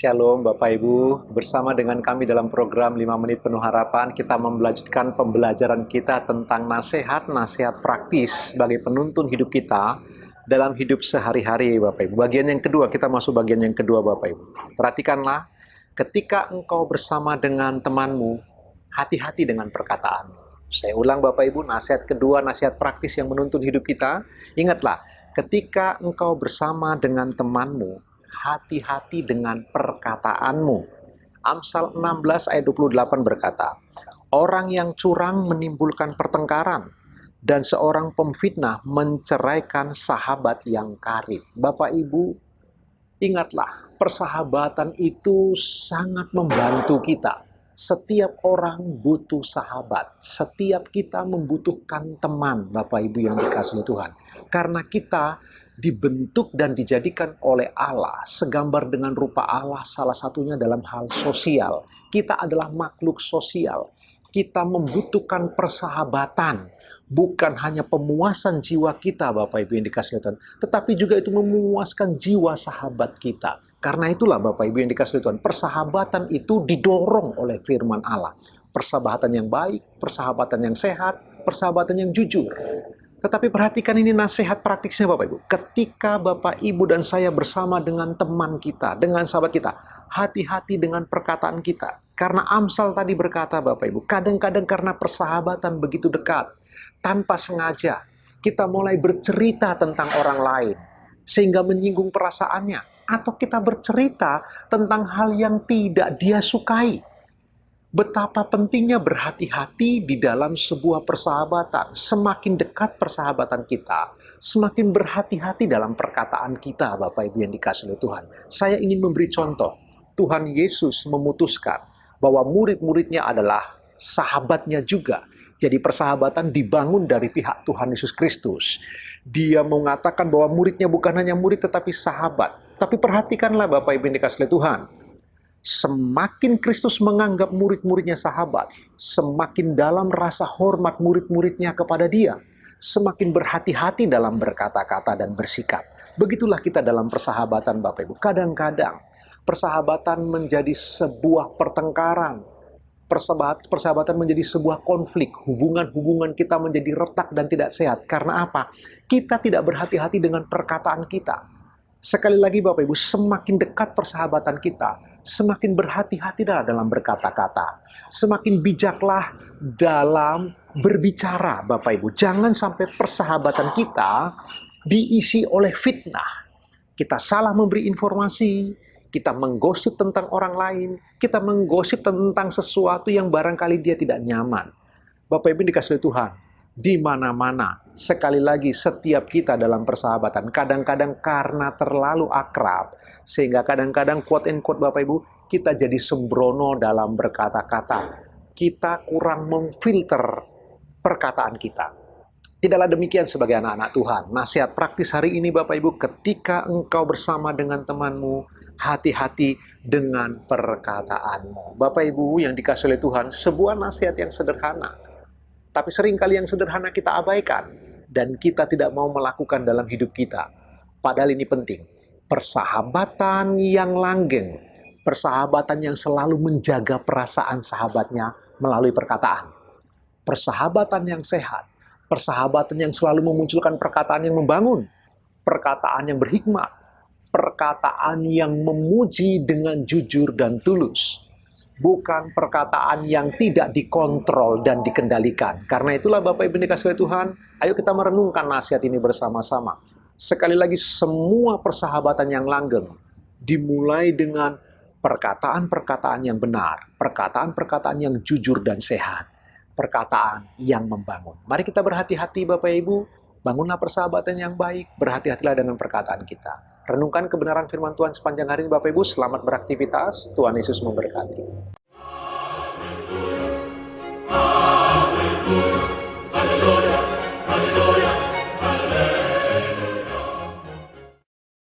Shalom Bapak Ibu, bersama dengan kami dalam program 5 Menit Penuh Harapan, kita melanjutkan pembelajaran kita tentang nasihat-nasihat praktis sebagai penuntun hidup kita dalam hidup sehari-hari Bapak Ibu. Bagian yang kedua, kita masuk bagian yang kedua Bapak Ibu. Perhatikanlah, ketika engkau bersama dengan temanmu, hati-hati dengan perkataanmu. Saya ulang Bapak Ibu, nasihat kedua, nasihat praktis yang menuntun hidup kita. Ingatlah, ketika engkau bersama dengan temanmu, hati-hati dengan perkataanmu. Amsal 16 ayat 28 berkata, orang yang curang menimbulkan pertengkaran, dan seorang pemfitnah menceraikan sahabat yang karib. Bapak Ibu, ingatlah, persahabatan itu sangat membantu kita. Setiap orang butuh sahabat. Setiap kita membutuhkan teman, Bapak Ibu yang dikasihi Tuhan. Karena kita dibentuk dan dijadikan oleh Allah segambar dengan rupa Allah, salah satunya dalam hal sosial. Kita adalah makhluk sosial. Kita membutuhkan persahabatan, bukan hanya pemuasan jiwa kita Bapak Ibu yang dikasihi Tuhan, tetapi juga itu memuaskan jiwa sahabat kita. Karena itulah Bapak Ibu yang dikasihi Tuhan, persahabatan itu didorong oleh firman Allah. Persahabatan yang baik, persahabatan yang sehat, persahabatan yang jujur. Tetapi perhatikan ini nasihat praktisnya Bapak Ibu. Ketika Bapak Ibu dan saya bersama dengan teman kita, dengan sahabat kita, hati-hati dengan perkataan kita. Karena Amsal tadi berkata Bapak Ibu, kadang-kadang karena persahabatan begitu dekat, tanpa sengaja kita mulai bercerita tentang orang lain, sehingga menyinggung perasaannya. Atau kita bercerita tentang hal yang tidak dia sukai. Betapa pentingnya berhati-hati di dalam sebuah persahabatan. Semakin dekat persahabatan kita, semakin berhati-hati dalam perkataan kita, Bapak Ibu yang dikasihi Tuhan. Saya ingin memberi contoh. Tuhan Yesus memutuskan bahwa murid-muridnya adalah sahabatnya juga. Jadi persahabatan dibangun dari pihak Tuhan Yesus Kristus. Dia mengatakan bahwa muridnya bukan hanya murid tetapi sahabat. Tapi perhatikanlah Bapak Ibu yang dikasihi Tuhan. Semakin Kristus menganggap murid-muridnya sahabat, semakin dalam rasa hormat murid-muridnya kepada dia, semakin berhati-hati dalam berkata-kata dan bersikap. Begitulah kita dalam persahabatan Bapak Ibu. Kadang-kadang persahabatan menjadi sebuah pertengkaran. Persahabatan menjadi sebuah konflik. Hubungan-hubungan kita menjadi retak dan tidak sehat. Karena apa? Kita tidak berhati-hati dengan perkataan kita. Sekali lagi Bapak Ibu, semakin dekat persahabatan kita, semakin berhati-hatilah dalam berkata-kata. Semakin bijaklah dalam berbicara Bapak Ibu. Jangan sampai persahabatan kita diisi oleh fitnah. Kita salah memberi informasi, kita menggosip tentang orang lain, kita menggosip tentang sesuatu yang barangkali dia tidak nyaman. Bapak Ibu dikasihi Tuhan, di mana-mana, sekali lagi setiap kita dalam persahabatan, kadang-kadang karena terlalu akrab, sehingga kadang-kadang quote and quote Bapak Ibu, kita jadi sembrono dalam berkata-kata. Kita kurang memfilter perkataan kita. Tidaklah demikian sebagai anak-anak Tuhan. Nasihat praktis hari ini Bapak Ibu, ketika engkau bersama dengan temanmu, hati-hati dengan perkataanmu. Bapak Ibu yang dikasihi oleh Tuhan, sebuah nasihat yang sederhana. Tapi seringkali yang sederhana kita abaikan. Dan kita tidak mau melakukan dalam hidup kita. Padahal ini penting. Persahabatan yang langgeng. Persahabatan yang selalu menjaga perasaan sahabatnya melalui perkataan. Persahabatan yang sehat. Persahabatan yang selalu memunculkan perkataan yang membangun. Perkataan yang berhikmat. Perkataan yang memuji dengan jujur dan tulus. Bukan perkataan yang tidak dikontrol dan dikendalikan. Karena itulah Bapak Ibu dikasihi Tuhan, ayo kita merenungkan nasihat ini bersama-sama. Sekali lagi, semua persahabatan yang langgeng dimulai dengan perkataan-perkataan yang benar, perkataan-perkataan yang jujur dan sehat, perkataan yang membangun. Mari kita berhati-hati Bapak Ibu, bangunlah persahabatan yang baik, berhati-hatilah dengan perkataan kita. Renungkan kebenaran firman Tuhan sepanjang hari ini Bapak Ibu, selamat beraktivitas, Tuhan Yesus memberkati.